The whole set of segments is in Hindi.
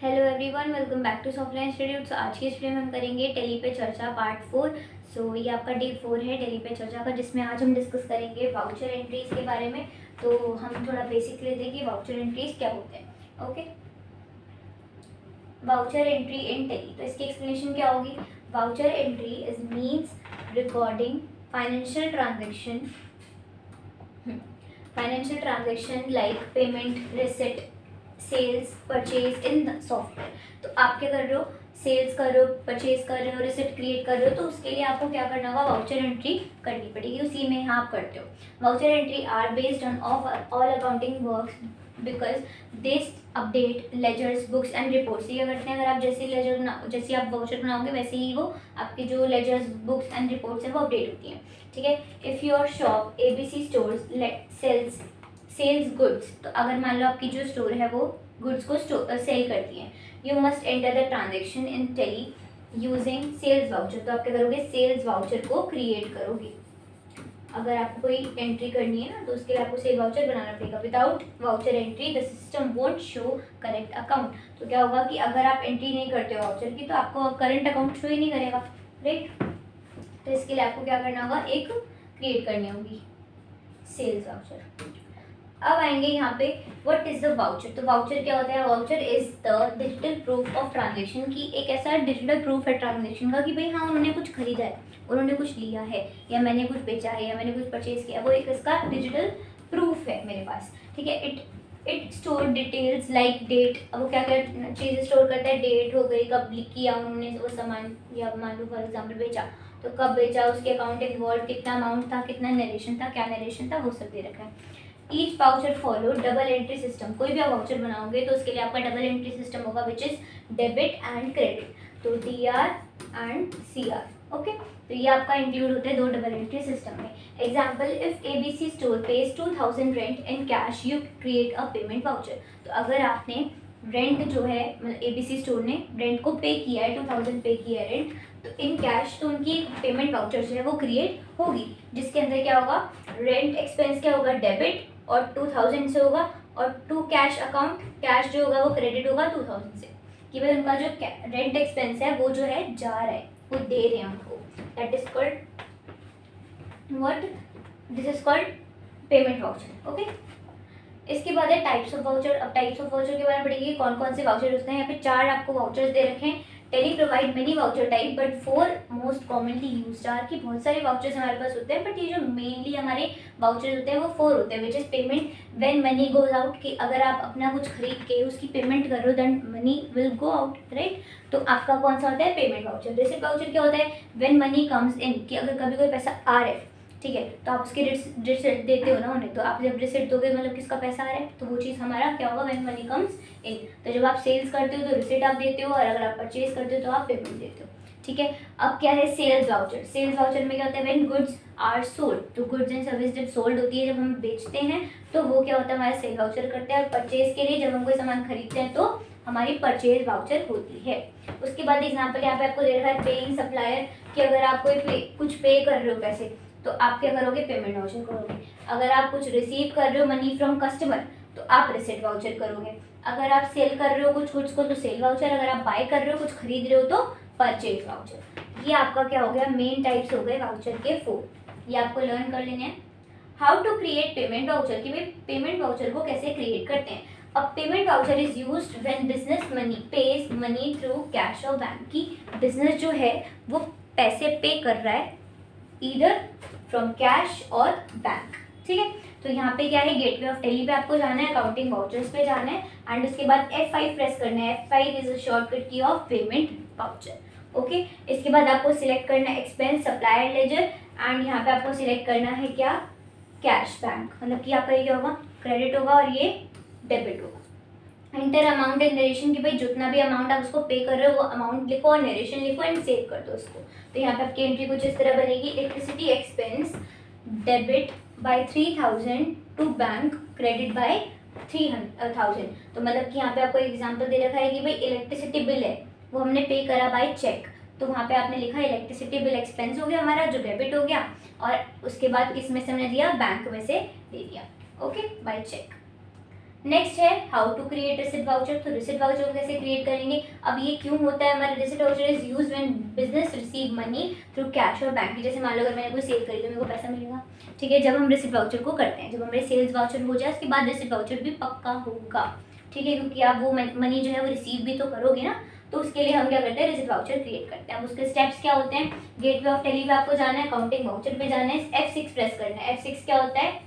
Hello everyone, welcome back to Softline Institute. So आज की इस वीडियो में हम करेंगे टेली पे चर्चा पार्ट 4। सो ये आपका डे 4 है टेली पे चर्चा का, जिसमें आज हम डिस्कस करेंगे वाउचर एंट्रीज के बारे में। तो हम थोड़ा बेसिक लेते हैं कि वाउचर एंट्रीज क्या होते हैं। Okay, voucher entry in Tally, तो इसकी एक्सप्लेनेशन क्या होगी। Voucher entry is means recording financial transaction like payment, receipt, sales, purchase in software. तो आप क्या कर रहे हो, सेल्स कर रहे हो, परचेज कर रहे हो, रिसिप्ट क्रिएट कर रहे हो, तो उसके लिए आपको क्या करना होगा, वाउचर एंट्री करनी पड़ेगी। उसी में यहाँ आप करते हो। Voucher entry are based on all accounting works because they update ledgers, books and reports. ये करते हैं, अगर आप जैसे आप वाउचर बनाओगे वैसे ही वो आपकी जो लेजर्स, बुक्स एंड रिपोर्ट्स हैं वो अपडेट होती हैं। ठीक है। If your shop ABC stores sells goods, तो अगर मान लो आपकी जो स्टोर है वो गुड्स को सेल करती है, you must enter the transaction in Tally using sales voucher. तो आप क्या करोगे, सेल्स वाउचर को क्रिएट करोगे। अगर आपको कोई एंट्री करनी है ना, तो उसके लिए आपको सेल वाउचर बनाना पड़ेगा। Without voucher entry the system won't show correct account. तो क्या होगा कि अगर आप एंट्री नहीं करते हो वाउचर की, तो आपको करंट अकाउंट शो ही नहीं करेगा, राइट। तो इसके लिए आपको क्या करना होगा, एक क्रिएट करनी होगी सेल्स वाउचर। अब आएंगे यहाँ पे, व्हाट इज द वाउचर। तो वाउचर क्या होता है, voucher is the digital proof of transaction की, एक ऐसा डिजिटल प्रूफ है ट्रांजेक्शन का कि भाई हाँ उन्होंने कुछ खरीदा है, उन्होंने कुछ लिया है, या मैंने कुछ बेचा है, या मैंने कुछ परचेज किया, वो एक इसका डिजिटल प्रूफ है मेरे पास। ठीक है। It store details like date. अब वो क्या क्या चीज़ें स्टोर करता है, डेट हो गई, कब किया उन्होंने वो सामान, या मान लो फॉर एग्जाम्पल बेचा, तो कब बेचा, उसके अकाउंट इन्वॉल्व, कितना अमाउंट था, कितना नरेशन था, क्या नरेशन था, वो सब दे रखा है। Each voucher follow double entry system. कोई भी आप वाउचर बनाओगे तो उसके लिए आपका डबल एंट्री सिस्टम होगा, which is debit and credit. तो DR एंड CR। ओके, तो ये आपका इंक्लूड होते हैं दो डबल एंट्री सिस्टम में। Example, if ABC store page 2000 rent in cash, you create a payment voucher. तो अगर आपने रेंट जो है, मतलब ABC स्टोर ने रेंट को पे किया है, 2000 पे किया है रेंट, तो इन कैश, तो उनकी पेमेंट वाउचर जो है वो क्रिएट होगी, जिसके अंदर क्या होगा, रेंट एक्सपेंस क्या होगा, डेबिट, और 2000 से होगा, और टू कैश अकाउंट, कैश जो होगा वो क्रेडिट होगा 2000 से, कि भाई उनका जो रेंट एक्सपेंस है वो जो है जा रहा है, वो दे रहे हैं उनको। That is called what, this is called payment voucher. Okay, इसके बाद है टाइप्स ऑफ वाउचर। अब टाइप्स ऑफ वाउचर के बारे में पढ़ेंगे, कौन कौन से वाउचर होते हैं। यहाँ पे 4 आपको वाउचर्स दे रखे हैं। Tally provide many voucher type but 4 most commonly used are, की बहुत सारे वाउचर्स हमारे पास होते हैं, बट ये जो मेनली हमारे वाउचर्स होते हैं वो 4 होते हैं, which is payment when money goes out, कि अगर आप अपना कुछ खरीद के उसकी पेमेंट कर रहे हो then money will go out, right. तो आपका कौन सा होता है, पेमेंट वाउचर। रिसिप्ट वाउचर क्या होता है, व्हेन मनी कम्स इन, कि अगर कभी कोई पैसा आ रहा है, ठीक है, तो आप उसकी रिसिप्ट देते हो ना उन्हें, तो आप जब रिसिप्ट दोगे मतलब किसका पैसा आ रहा है, तो वो चीज़ हमारा क्या होगा, व्हेन मनी कम्स इन। तो जब आप सेल्स करते हो तो रिसिप्ट आप देते हो, और अगर आप परचेज करते हो तो आप पेमेंट देते हो। ठीक है। अब क्या है, सेल्स वाउचर। सेल्स वाउचर में क्या होता है, व्हेन गुड्स आर सोल्ड, तो गुड्स एंड सर्विस जब सोल्ड होती है, जब हम बेचते हैं, तो वो क्या होता है, हमारा सेल वाउचर करते हैं। और परचेज के लिए जब हम कोई सामान खरीदते हैं तो हमारी परचेज वाउचर होती है। उसके बाद एग्जाम्पल यहाँ पे आपको दे रखा है, पेइंग सप्लायर, कि अगर आप कोई कुछ पे कर रहे हो पैसे, तो आप क्या करोगे, पेमेंट वाउचर करोगे। अगर आप कुछ रिसीव कर रहे हो मनी फ्रॉम कस्टमर, तो आप रिसिप्ट वाउचर करोगे। अगर आप सेल कर रहे हो कुछ गुड्स को, तो सेल वाउचर। अगर आप बाय कर रहे हो, कुछ खरीद रहे हो, तो परचेज वाउचर। ये आपका क्या हो गया, मेन टाइप्स हो गए वाउचर के 4। ये आपको लर्न कर लेने हैं। How to create payment voucher, कि भाई पेमेंट वाउचर को कैसे क्रिएट करते हैं। अब payment voucher is used when business money page money through cash और बैंक, की बिजनेस जो है वो पैसे पे कर रहा है ईदर फ्रॉम कैश और बैंक। ठीक है। तो यहाँ पे क्या है, गेटवे ऑफ टेली पे आपको जाना है, अकाउंटिंग वाउचर्स पे जाना है, एंड उसके बाद F5 प्रेस करना है। F5 इज अ शॉर्टकट की ऑफ पेमेंट वाउचर। ओके, इसके बाद आपको सिलेक्ट करना है एक्सपेंस, सप्लायर, लेजर, एंड यहाँ पे आपको सिलेक्ट करना है क्या, कैश, बैंक, मतलब कि आपका ये क्या होगा, क्रेडिट होगा, और ये डेबिट होगा। इंटर अमाउंट एंड नरेशन, की भाई जितना भी अमाउंट आप उसको पे कर रहे हो वो अमाउंट लिखो और नरेशन लिखो एंड सेव कर दो उसको। तो यहाँ पे आपकी एंट्री कुछ इस तरह बनेगी, electricity expense debit by 3000 to bank, credit by 3000। तो मतलब कि यहाँ पे आपको एग्जांपल दे रखा है कि भाई इलेक्ट्रिसिटी बिल है वो हमने पे करा बाय चेक, तो वहाँ पे आपने लिखा इलेक्ट्रिसिटी बिल एक्सपेंस हो गया हमारा, जो डेबिट हो गया, और उसके बाद किस में से हमने दिया, बैंक में से दे दिया। Okay, by cheque. नेक्स्ट है how to create receipt voucher. तो रिसिप्ट वाउचर को कैसे क्रिएट करेंगे। अब ये क्यों होता है, हमारा receipt voucher is use when business receive money through cash और बैंक। जैसे मान लो अगर मैंने कोई सेल करी तो मेरे को पैसा मिलेगा, ठीक है, जब हम रिसिप्ट वाउचर को करते हैं, जब हमारे सेल्स वाउचर हो जाए उसके बाद रिसिप्ट वाउचर भी पक्का होगा, ठीक है, क्योंकि आप वो मनी जो है वो रिसीव भी तो करोगे ना। तो उसके लिए हम क्या करते हैं, रिसिप्ट वाउचर क्रिएट करते हैं। अब उसके स्टेप्स क्या होते हैं, गेटवे ऑफ टेली पे आपको जाना है, काउंटिंग वाउचर पे जाना है, F6 प्रेस करना है। F6 क्या होता है,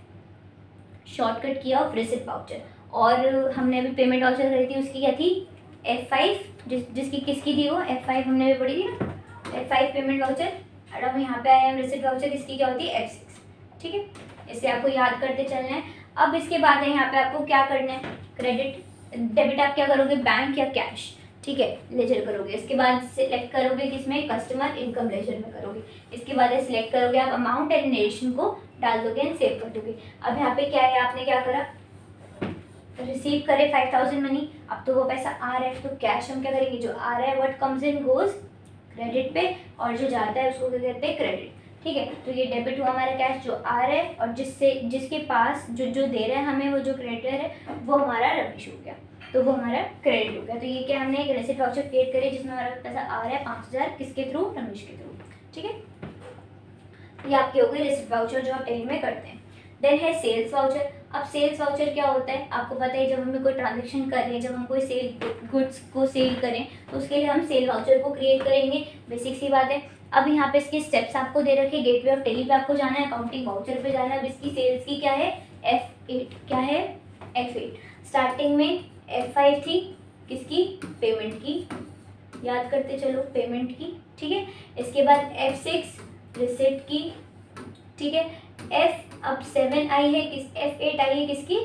शॉर्टकट की ऑफ रिसिप्ट वाउचर। और हमने अभी पेमेंट वाउचर करी थी, उसकी क्या थी, F5, जिसकी किसकी थी वो, F5 हमने भी पढ़ी थी ना, F5 पेमेंट वाउचर। और अब यहाँ पे आए हम रिसिप्ट वाउचर, इसकी क्या होती है, F6, ठीक है, इससे आपको याद करते चलना है। अब इसके बाद है यहाँ पे आपको क्या करना है, क्रेडिट डेबिट आप क्या करोगे, बैंक या कैश, ठीक है, लेजर करोगे। इसके बाद सिलेक्ट करोगे किसमें, कस्टमर इनकम लेजर में करोगे। इसके बाद सिलेक्ट करोगे आप अमाउंट एंड नरेशन को डाल दोगे एंड सेव कर दोगे। अब यहाँ पे क्या है, आपने क्या करा, रिसीव करे 5000 मनी, अब तो वो पैसा आ रहा है, तो कैश हम क्या करेंगे, जो आ रहा है what comes in goes credit पे, और जो जाता है उसको क्या कहते हैं, क्रेडिट, ठीक है। तो ये डेबिट हुआ हमारा कैश जो आ रहा है, और जिसके पास जो दे रहा है हमें, वो जो क्रेडिटर है वो हमारा रमेश हो गया, तो वो हमारा क्रेडिट हो गया। तो ये क्या, हमने एक रिसिप्ट वाउचर क्रिएट करी जिसमें हमारा पैसा आ रहा है 5000, किसके थ्रू, रमेश के थ्रू, ठीक है। ये आपके हो गए रिसिप्ट वाउचर जो आप टेली में करते हैं। देन है सेल्स वाउचर। अब सेल्स वाउचर क्या होता है, आपको पता है, जब हम कोई ट्रांजेक्शन कर रहे हैं, जब हम कोई गुड्स को सेल करें, तो उसके लिए हम सेल वाउचर को क्रिएट करेंगे, बेसिक सी बात है। अब यहाँ पे इसके स्टेप्स आपको दे रखे, गेटवे ऑफ टेली पे आपको जाना है, अकाउंटिंग वाउचर पे जाना है। अब इसकी सेल्स की क्या है, F8, क्या है, F8। स्टार्टिंग में F5 थी, किसकी, पेमेंट की, याद करते चलो, पेमेंट की, ठीक है। इसके बाद F6 रिसिप्ट की, ठीक है। अब 7 आई है, F8 आई है, किसकी,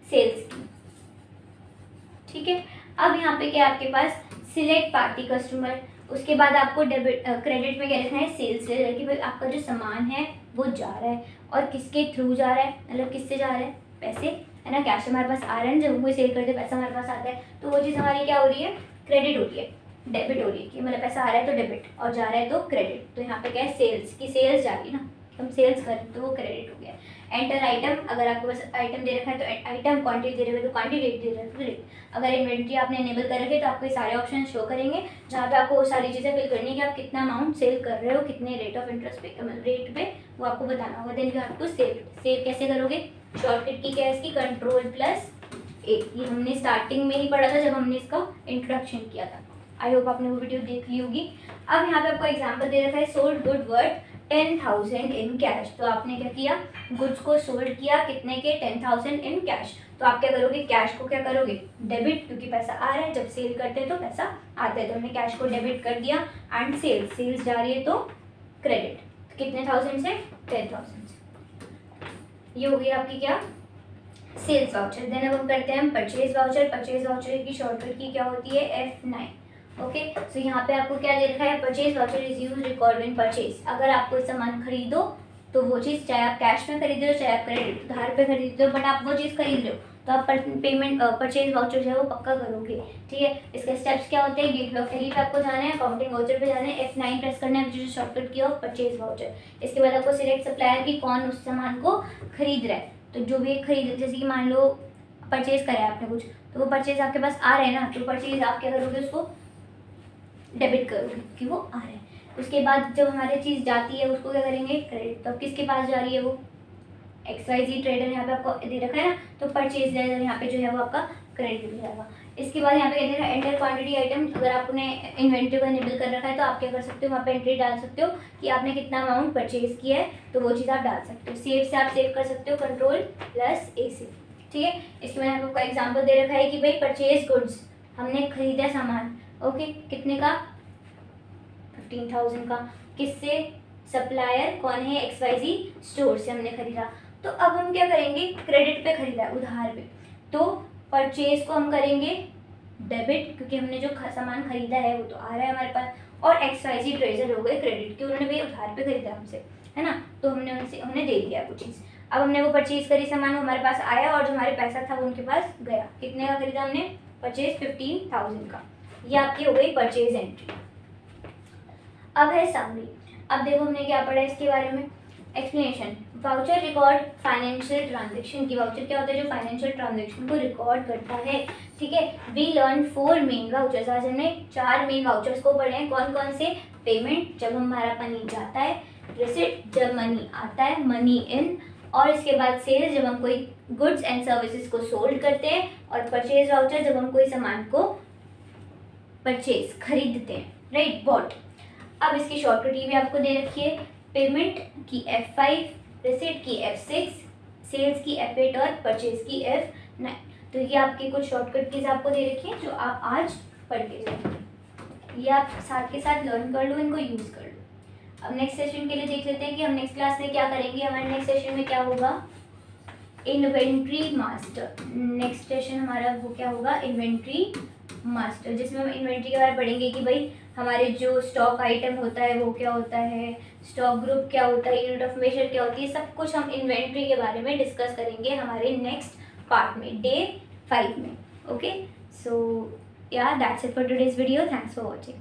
सेल्स की, ठीक है। अब यहाँ पे क्या आपके पास, सिलेक्ट पार्टी कस्टमर। उसके बाद आपको डेबिट क्रेडिट में क्या लिखना है, सेल्स लेजर, कि भाई आपका जो सामान है वो जा रहा है, और किसके थ्रू जा रहा है, मतलब किससे जा रहा है, पैसे, है ना, कैश हमारे पास आ रहा है, जब हम कोई सेल करते हैं पैसा हमारे पास आता है, तो वो चीज़ हमारी क्या हो रही है, क्रेडिट हो रही है, डेबिट हो रही है, कि मतलब पैसा आ रहा है तो डेबिट, और जा रहा है तो क्रेडिट। तो यहाँ पे क्या है, सेल्स की, सेल्स जा रही है ना, हम सेल्स करें तो वो क्रेडिट हो गया। एंटर आइटम, अगर आपके पास आइटम दे रखा है तो आइटम, क्वांटिटी दे रखा है तो क्वांटिटी, रेट दे रखा है तो रेट। अगर इन्वेंट्री आपने इनेबल कर रखे तो आपको ये सारे ऑप्शन शो करेंगे, जहाँ पे आपको वो सारी चीज़ें फिल करनी है कि आप कितना अमाउंट सेल कर रहे हो, कितने rate of interest pay, rate pay, वो आपको बताना होगा। Then you have to save कैसे करोगे, शॉर्टकट की क्या है इसकी, Ctrl+A। ये हमने स्टार्टिंग में ही पढ़ा था जब हमने इसका इंट्रोडक्शन किया था। आई होप आपने वो वीडियो देख ली होगी। अब यहाँ पे आपको एग्जाम्पल दे रखा है, sold good worth 10,000 in cash. तो आपने क्या किया, गुड्स को सोल्ड किया कितने के, 10,000 इन कैश। तो आप क्या करोगे, कैश को क्या करोगे, डेबिट, क्योंकि पैसा आ रहा है, जब सेल करते हैं तो पैसा आता है, तो हमने कैश को डेबिट कर दिया। एंड सेल्स जा रही है तो क्रेडिट, तो कितने थाउजेंड से, 10,000 से। ये हो गई आपकी क्या, सेल्स वाउचर। देन अब हम करते हैं परचेज वाउचर। परचेज वाउचर की शॉर्टकट की क्या होती है, F9। ओके, सो यहाँ पे आपको क्या दे रखा है, purchase voucher is use record in purchase. अगर आप कोई सामान खरीदो तो वो चीज़, चाहे आप कैश में खरीद रहे हो, चाहे आप क्रेडिट उधार पे खरीद रहे हो, बट आप वो चीज़ खरीद रहे हो, तो आप पेमेंट परचेज वाउचर जो है वो पक्का करोगे, ठीक है। इसके स्टेप्स क्या होते हैं, गेटवे ऑफ टेली पे आपको जाना है, अकाउंटिंग वाउचर पे जाना है, F9 प्रेस करना है, जो शॉर्टकट की ऑफ परचेज वाउचर। इसके बाद आपको सिलेक्ट सप्लायर की कौन उस सामान को खरीद रहा है, तो जो भी खरीद, जैसे कि मान लो परचेज करा है आपने कुछ, तो वो परचेज आपके पास आ रहे हैं ना, तो परचेज आप क्या करोगे, उसको डेबिट करोगे कि वो आ रहे हैं। उसके बाद जब हमारी चीज़ जाती है उसको क्या करेंगे, क्रेडिट। तो अब किसके पास जा रही है, वो XYZ ट्रेडर यहाँ पे आपको दे रखा है ना, तो परचेज यहाँ पे जो है वो आपका क्रेडिट हो जाएगा। इसके बाद यहाँ पे कहते हैं एंटर क्वांटिटी आइटम। अगर आपने इन्वेंट्री को इनेबल कर रखा है तो आप क्या कर सकते हो, वहाँ पे एंट्री डाल सकते हो कि आपने कितना अमाउंट परचेज किया है, तो वो चीज़ आप डाल सकते हो। सेव से आप सेव कर सकते हो, Ctrl+A से, ठीक है। इसके बाद आपको एग्जाम्पल दे रखा है कि भाई परचेज गुड्स, हमने खरीदा सामान, ओके, कितने का, 15,000 का, किससे, सप्लायर कौन है, XYZ स्टोर से हमने खरीदा। तो अब हम क्या करेंगे, क्रेडिट पे खरीदा, उधार पे, तो परचेज को हम करेंगे डेबिट, क्योंकि हमने जो सामान खरीदा है वो तो आ रहा है हमारे पास, और XYZ ट्रेजर हो गए क्रेडिट, कि उन्होंने भाई उधार पे खरीदा हमसे, है ना, तो हमने दे दिया वो चीज़। अब हमने वो परचेज करी सामान, वो हमारे पास आया, और जो हमारे पैसा था वो उनके पास गया। कितने का खरीदा हमने, परचेज 15,000 का। ये आपकी हो गई परचेज एंट्री। अब है समरी। अब देखो हमने क्या पढ़ा इसके बारे में, explanation. Voucher record financial transaction की। वाउचर क्या होता है? जो फाइनेंशियल ट्रांजेक्शन को रिकॉर्ड करता है, ठीक है। We learn 4 main vouchers. आज हमने 4 मेन वाउचर्स को पढ़े हैं। कौन कौन से? पेमेंट, जब हमारा मनी जाता है, रिसिप्ट, जब मनी आता है, मनी इन, और इसके बाद सेल्स, जब हम कोई गुड्स एंड सर्विसेज को सोल्ड करते हैं, और परचेज वाउचर, जब हम कोई सामान को परचेज खरीदते हैं, राइट, बॉट। अब इसकी शॉर्टकट ये भी आपको दे रखी है, पेमेंट की F5, रिसिप्ट की F6, सेल्स की F8 और परचेज की F9। तो ये आपकी कुछ शॉर्टकट कीज आपको दे रखी है जो आप आज पढ़ के जाएंगे। ये आप साथ के साथ लर्न कर लो, इनको यूज़ कर लो। अब नेक्स्ट सेशन के लिए देख लेते हैं कि हम नेक्स्ट क्लास में क्या करेंगे। हमारे नेक्स्ट सेशन में क्या होगा? Inventory master. नेक्स्ट सेशन हमारा वो क्या होगा? इन्वेंट्री मास्टर, जिसमें हम इन्वेंट्री के बारे में पढ़ेंगे कि भाई हमारे जो स्टॉक आइटम होता है वो क्या होता है, स्टॉक ग्रुप क्या होता है, यूनिट ऑफ मेजर क्या होती है, सब कुछ हम इन्वेंट्री के बारे में डिस्कस करेंगे हमारे नेक्स्ट पार्ट में, डे 5 में। ओके, सो या that's it for today's video. Thanks for watching.